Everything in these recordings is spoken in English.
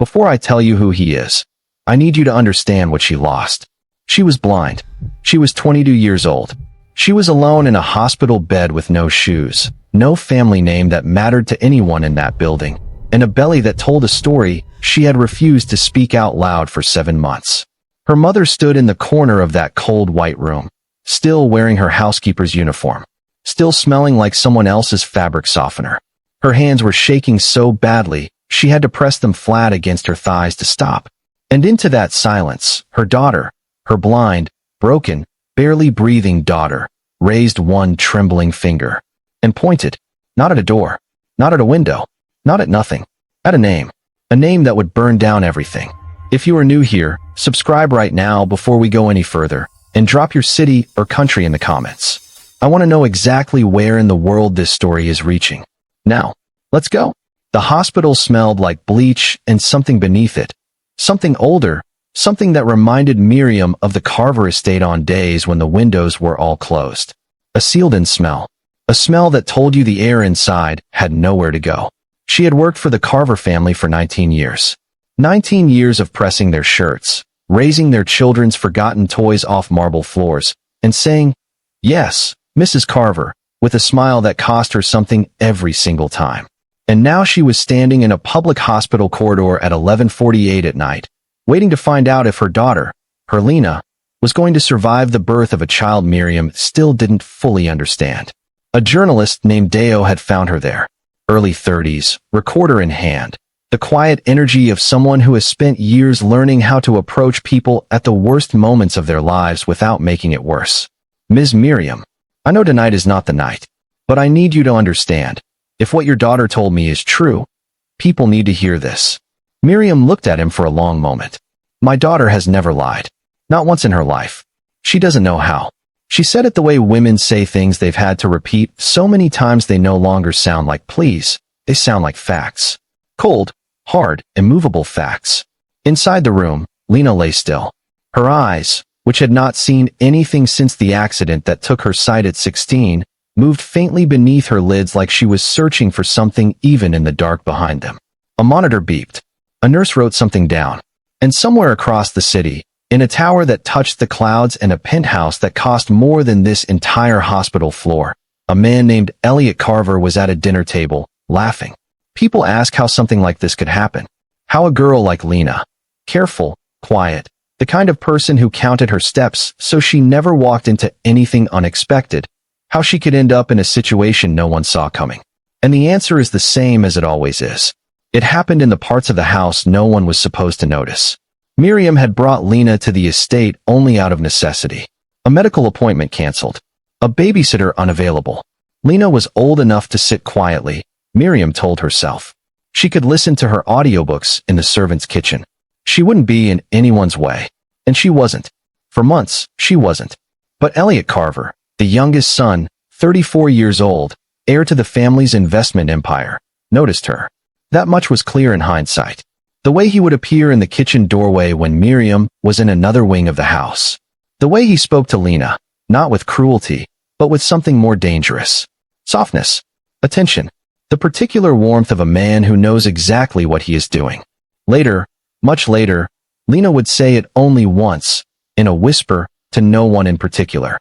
Before I tell you who he is, I need you to understand what she lost. She was blind. She was 22 years old. She was alone in a hospital bed with no shoes, no family name that mattered to anyone in that building, and a belly that told a story she had refused to speak out loud for 7 months. Her mother stood in the corner of that cold white room, still wearing her housekeeper's uniform, still smelling like someone else's fabric softener. Her hands were shaking so badly, she had to press them flat against her thighs to stop. And into that silence, her daughter, her blind, broken, barely breathing daughter, raised one trembling finger and pointed, not at a door, not at a window, not at nothing, at a name that would burn down everything. If you are new here, subscribe right now before we go any further, and drop your city or country in the comments. I want to know exactly where in the world this story is reaching. Now, let's go. The hospital smelled like bleach and something beneath it. Something older, something that reminded Miriam of the Carver estate on days when the windows were all closed. A sealed-in smell. A smell that told you the air inside had nowhere to go. She had worked for the Carver family for 19 years. 19 years of pressing their shirts, raising their children's forgotten toys off marble floors, and saying, "Yes, Mrs. Carver," with a smile that cost her something every single time. And now she was standing in a public hospital corridor at 11:48 at night, waiting to find out if her daughter, her Lena, was going to survive the birth of a child Miriam still didn't fully understand. A journalist named Deo had found her there, early 30s, recorder in hand, the quiet energy of someone who has spent years learning how to approach people at the worst moments of their lives without making it worse. "Ms. Miriam, I know tonight is not the night, but I need you to understand. If what your daughter told me is true, people need to hear this." Miriam looked at him for a long moment. "My daughter has never lied. Not once in her life. She doesn't know how." She said it the way women say things they've had to repeat so many times they no longer sound like pleas, they sound like facts. Cold, hard, immovable facts. Inside the room, Lena lay still. Her eyes, which had not seen anything since the accident that took her sight at 16, moved faintly beneath her lids like she was searching for something even in the dark behind them. A monitor beeped. A nurse wrote something down. And somewhere across the city, in a tower that touched the clouds and a penthouse that cost more than this entire hospital floor, a man named Elliot Carver was at a dinner table, laughing. People ask how something like this could happen. How a girl like Lena, careful, quiet, the kind of person who counted her steps so she never walked into anything unexpected, how she could end up in a situation no one saw coming. And the answer is the same as it always is. It happened in the parts of the house no one was supposed to notice. Miriam had brought Lena to the estate only out of necessity. A medical appointment canceled. A babysitter unavailable. Lena was old enough to sit quietly, Miriam told herself. She could listen to her audiobooks in the servant's kitchen. She wouldn't be in anyone's way. And she wasn't. For months, she wasn't. But Elliot Carver, the youngest son, 34 years old, heir to the family's investment empire, noticed her. That much was clear in hindsight. The way he would appear in the kitchen doorway when Miriam was in another wing of the house. The way he spoke to Lena, not with cruelty, but with something more dangerous. Softness. Attention. The particular warmth of a man who knows exactly what he is doing. Later, much later, Lena would say it only once, in a whisper, to no one in particular.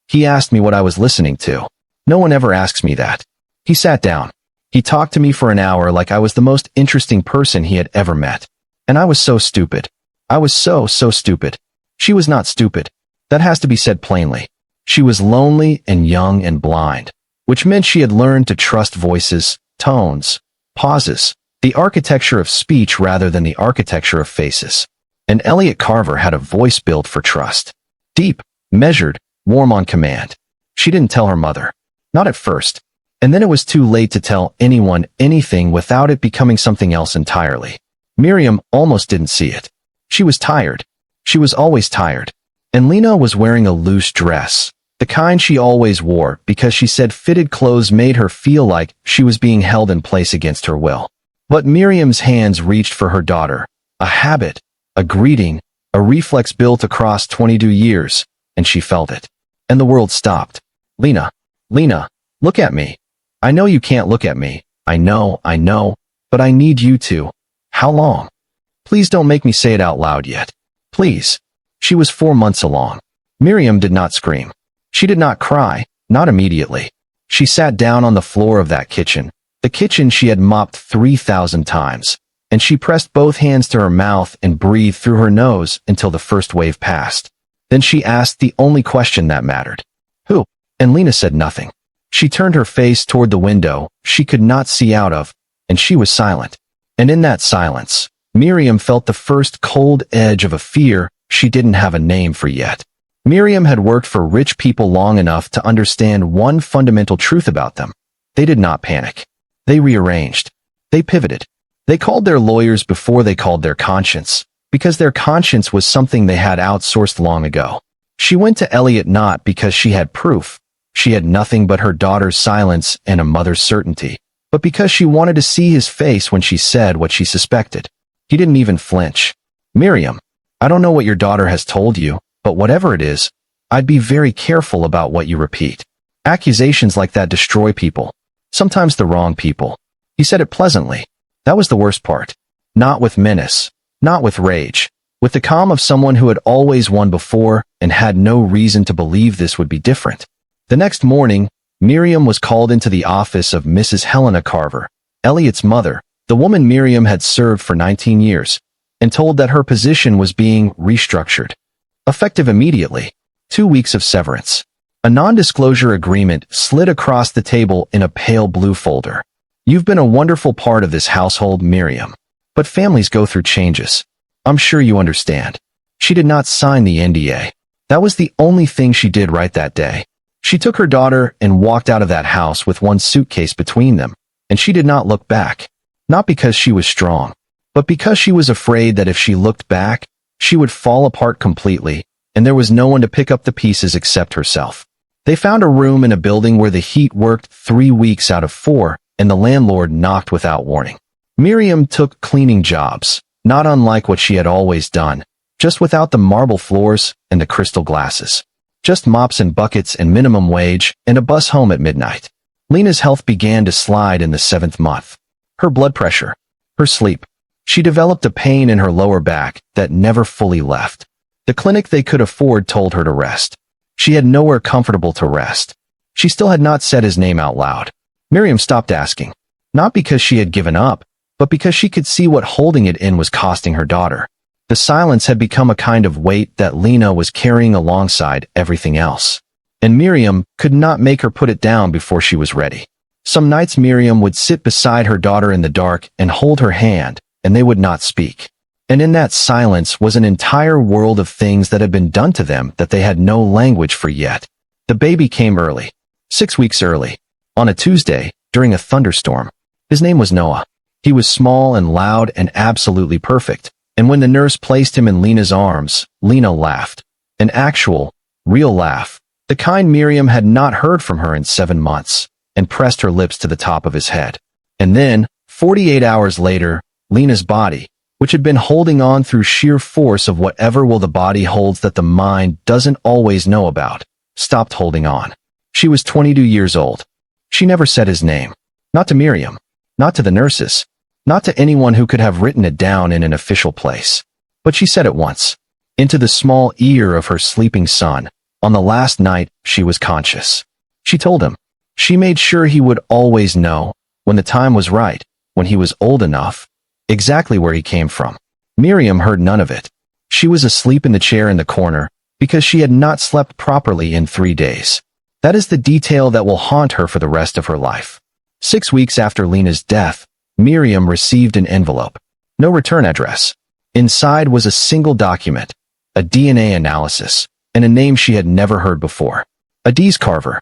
"He asked me what I was listening to. No one ever asks me that." He sat down. He talked to me for an hour like I was the most interesting person he had ever met. And I was so stupid. I was so stupid. She was not stupid. That has to be said plainly. She was lonely and young and blind, which meant she had learned to trust voices, tones, pauses, the architecture of speech rather than the architecture of faces. And Elliot Carver had a voice built for trust. Deep, measured, warm on command. She didn't tell her mother. Not at first. And then it was too late to tell anyone anything without it becoming something else entirely. Miriam almost didn't see it. She was tired. She was always tired. And Lena was wearing a loose dress, the kind she always wore because she said fitted clothes made her feel like she was being held in place against her will. But Miriam's hands reached for her daughter, a habit, a greeting, a reflex built across 22 years, and she felt it. And the world stopped. Lena, look at me. I know you can't look at me. I know, but I need you to. How long? Please don't make me say it out loud yet. Please. She was 4 months along. Miriam did not scream. She did not cry, not immediately. She sat down on the floor of that kitchen, the kitchen she had mopped 3,000 times, and she pressed both hands to her mouth and breathed through her nose until the first wave passed. Then she asked the only question that mattered. Who? And Lena said nothing. She turned her face toward the window she could not see out of, and she was silent. And in that silence, Miriam felt the first cold edge of a fear she didn't have a name for yet. Miriam had worked for rich people long enough to understand one fundamental truth about them. They did not panic. They rearranged. They pivoted. They called their lawyers before they called their conscience, because their conscience was something they had outsourced long ago. She went to Elliot not because she had proof. She had nothing but her daughter's silence and a mother's certainty, but because she wanted to see his face when she said what she suspected. He didn't even flinch. Miriam, I don't know what your daughter has told you, but whatever it is, I'd be very careful about what you repeat. Accusations like that destroy people. Sometimes the wrong people. He said it pleasantly. That was the worst part. Not with menace. Not with rage. With the calm of someone who had always won before and had no reason to believe this would be different. The next morning, Miriam was called into the office of Mrs. Helena Carver, Elliot's mother, the woman Miriam had served for 19 years, and told that her position was being restructured. Effective immediately. 2 weeks of severance. A non-disclosure agreement slid across the table in a pale blue folder. You've been a wonderful part of this household, Miriam. But families go through changes. I'm sure you understand. She did not sign the NDA. That was the only thing she did right that day. She took her daughter and walked out of that house with one suitcase between them, and she did not look back. Not because she was strong, but because she was afraid that if she looked back, she would fall apart completely, and there was no one to pick up the pieces except herself. They found a room in a building where the heat worked 3 weeks out of 4, and the landlord knocked without warning. Miriam took cleaning jobs, not unlike what she had always done, just without the marble floors and the crystal glasses. Just mops and buckets and minimum wage and a bus home at midnight. Lena's health began to slide in the 7th month. Her blood pressure, her sleep. She developed a pain in her lower back that never fully left. The clinic they could afford told her to rest. She had nowhere comfortable to rest. She still had not said his name out loud. Miriam stopped asking, not because she had given up, but because she could see what holding it in was costing her daughter. The silence had become a kind of weight that Lena was carrying alongside everything else. And Miriam could not make her put it down before she was ready. Some nights Miriam would sit beside her daughter in the dark and hold her hand, and they would not speak. And in that silence was an entire world of things that had been done to them that they had no language for yet. The baby came early. 6 weeks early. On a Tuesday, during a thunderstorm. His name was Noah. He was small and loud and absolutely perfect. And when the nurse placed him in Lena's arms, Lena laughed. An actual, real laugh. The kind Miriam had not heard from her in 7 months, and pressed her lips to the top of his head. And then, 48 hours later, Lena's body, which had been holding on through sheer force of whatever will the body holds that the mind doesn't always know about, stopped holding on. She was 22 years old. She never said his name. Not to Miriam. Not to the nurses. Not to anyone who could have written it down in an official place. But she said it once. Into the small ear of her sleeping son, on the last night she was conscious. She told him. She made sure he would always know, when the time was right, when he was old enough, exactly where he came from. Miriam heard none of it. She was asleep in the chair in the corner, because she had not slept properly in 3 days. That is the detail that will haunt her for the rest of her life. 6 weeks after Lena's death, Miriam received an envelope. No return address. Inside was a single document, a DNA analysis, and a name she had never heard before. Addictive Carver.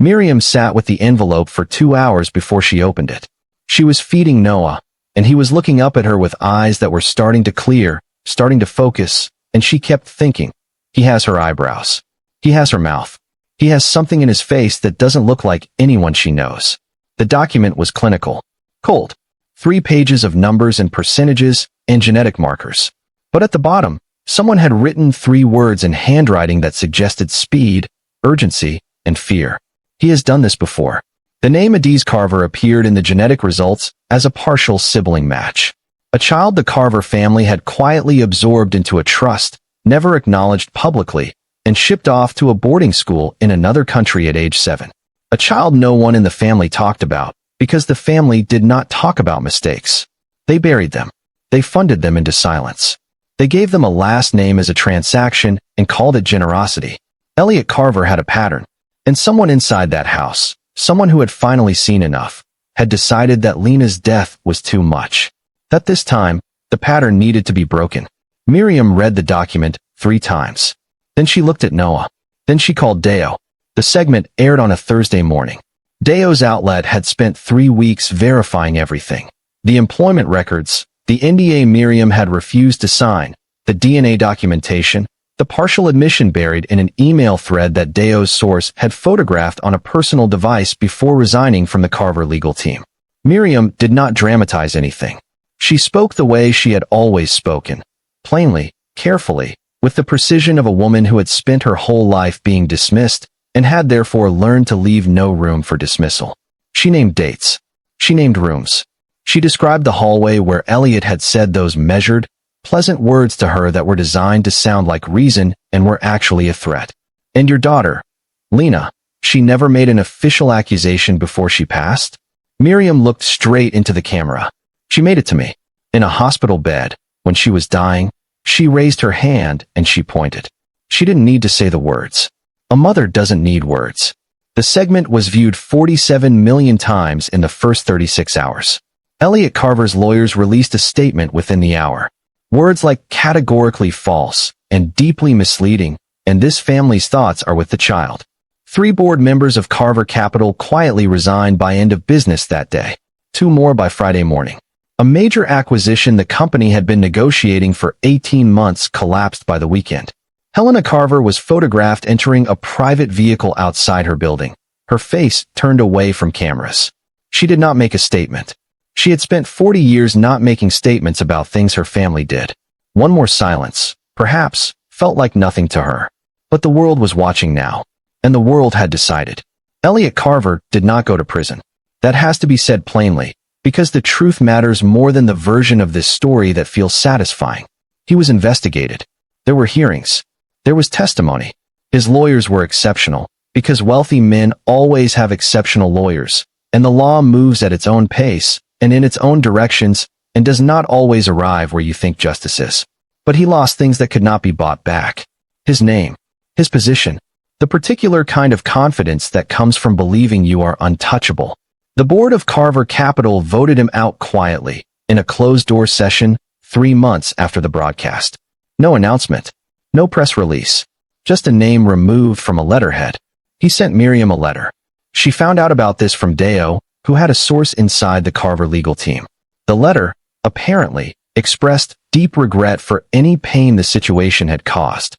Miriam sat with the envelope for 2 hours before she opened it. She was feeding Noah, and he was looking up at her with eyes that were starting to clear, starting to focus, and she kept thinking, he has her eyebrows. He has her mouth. He has something in his face that doesn't look like anyone she knows. The document was clinical. Cold. 3 pages of numbers and percentages and genetic markers. But at the bottom, someone had written 3 words in handwriting that suggested speed, urgency, and fear. He has done this before. The name Addictive Carver appeared in the genetic results as a partial sibling match. A child the Carver family had quietly absorbed into a trust, never acknowledged publicly, and shipped off to a boarding school in another country at age 7. A child no one in the family talked about, because the family did not talk about mistakes. They buried them. They funded them into silence. They gave them a last name as a transaction and called it generosity. Elliot Carver had a pattern, and someone inside that house, someone who had finally seen enough, had decided that Lena's death was too much. That this time, the pattern needed to be broken. Miriam read the document 3 times. Then she looked at Noah. Then she called Deo. The segment aired on a Thursday morning. Deo's outlet had spent 3 weeks verifying everything. The employment records, the NDA Miriam had refused to sign, the DNA documentation, the partial admission buried in an email thread that Deo's source had photographed on a personal device before resigning from the Carver legal team. Miriam did not dramatize anything. She spoke the way she had always spoken, plainly, carefully, with the precision of a woman who had spent her whole life being dismissed and had therefore learned to leave no room for dismissal. She named dates. She named rooms. She described the hallway where Elliot had said those measured, pleasant words to her that were designed to sound like reason and were actually a threat. And your daughter, Lena, she never made an official accusation before she passed? Miriam looked straight into the camera. She made it to me. In a hospital bed, when she was dying, she raised her hand and she pointed. She didn't need to say the words. A mother doesn't need words. The segment was viewed 47 million times in the first 36 hours. Elliot Carver's lawyers released a statement within the hour. Words like categorically false and deeply misleading, and this family's thoughts are with the child. 3 board members of Carver Capital quietly resigned by end of business that day. 2 more by Friday morning. A major acquisition the company had been negotiating for 18 months collapsed by the weekend. Helena Carver was photographed entering a private vehicle outside her building, her face turned away from cameras. She did not make a statement. She had spent 40 years not making statements about things her family did. One more silence, perhaps, felt like nothing to her. But the world was watching now, and the world had decided. Elliot Carver did not go to prison. That has to be said plainly, because the truth matters more than the version of this story that feels satisfying. He was investigated. There were hearings. There was testimony. His lawyers were exceptional, because wealthy men always have exceptional lawyers, and the law moves at its own pace and in its own directions and does not always arrive where you think justice is. But he lost things that could not be bought back. His name, his position, the particular kind of confidence that comes from believing you are untouchable. The board of Carver Capital voted him out quietly, in a closed-door session, 3 months after the broadcast. No announcement. No press release. Just a name removed from a letterhead. He sent Miriam a letter. She found out about this from Deo, who had a source inside the Carver legal team. The letter, apparently, expressed deep regret for any pain the situation had caused.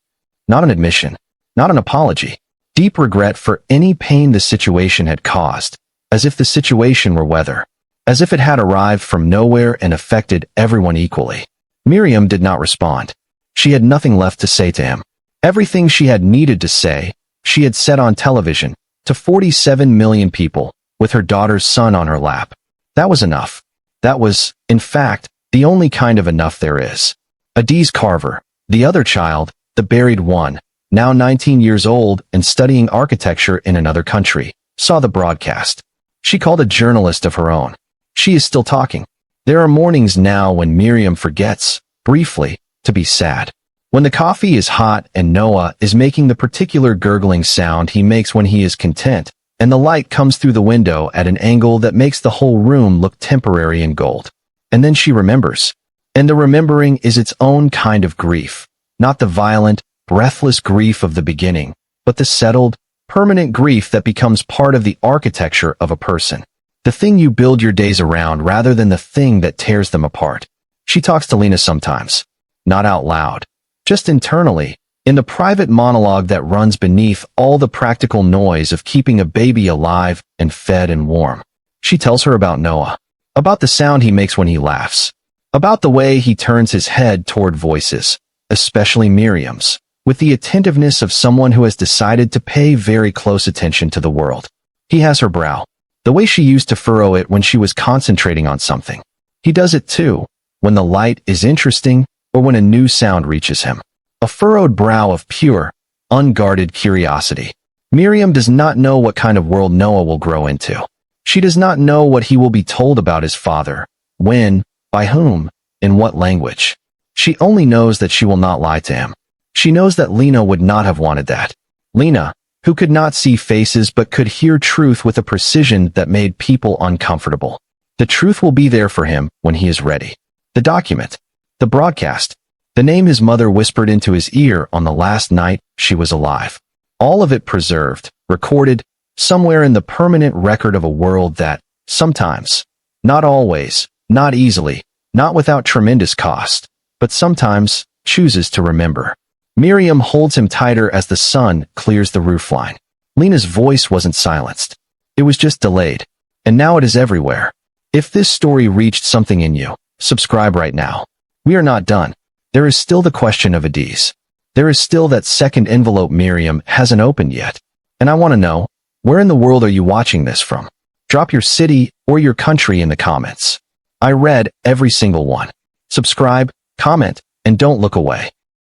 Not an admission. Not an apology. Deep regret for any pain the situation had caused. As if the situation were weather. As if it had arrived from nowhere and affected everyone equally. Miriam did not respond. She had nothing left to say to him. Everything she had needed to say, she had said on television, to 47 million people, with her daughter's son on her lap. That was enough. That was, in fact, the only kind of enough there is. Adiz Carver, the other child, the buried one, now 19 years old and studying architecture in another country, saw the broadcast. She called a journalist of her own. She is still talking. There are mornings now when Miriam forgets, briefly, to be sad. When the coffee is hot and Noah is making the particular gurgling sound he makes when he is content, and the light comes through the window at an angle that makes the whole room look temporary and gold. And then she remembers. And the remembering is its own kind of grief, not the violent, breathless grief of the beginning, but the settled, permanent grief that becomes part of the architecture of a person. The thing you build your days around rather than the thing that tears them apart. She talks to Lena sometimes. Not out loud. Just internally, in the private monologue that runs beneath all the practical noise of keeping a baby alive and fed and warm. She tells her about Noah. About the sound he makes when he laughs. About the way he turns his head toward voices, especially Miriam's, with the attentiveness of someone who has decided to pay very close attention to the world. He has her brow. The way she used to furrow it when she was concentrating on something. He does it too, when the light is interesting, or when a new sound reaches him. A furrowed brow of pure, unguarded curiosity. Miriam does not know what kind of world Noah will grow into. She does not know what he will be told about his father, when, by whom, in what language. She only knows that she will not lie to him. She knows that Lena would not have wanted that. Lena, who could not see faces but could hear truth with a precision that made people uncomfortable. The truth will be there for him when he is ready. The document. The broadcast. The name his mother whispered into his ear on the last night she was alive. All of it preserved, recorded, somewhere in the permanent record of a world that, sometimes, not always, not easily, not without tremendous cost, but sometimes, chooses to remember. Miriam holds him tighter as the sun clears the roofline. Lena's voice wasn't silenced. It was just delayed. And now it is everywhere. If this story reached something in you, subscribe right now. We are not done. There is still the question of Adiz. There is still that second envelope Miriam hasn't opened yet. And I want to know, where in the world are you watching this from? Drop your city or your country in the comments. I read every single one. Subscribe, comment, and don't look away.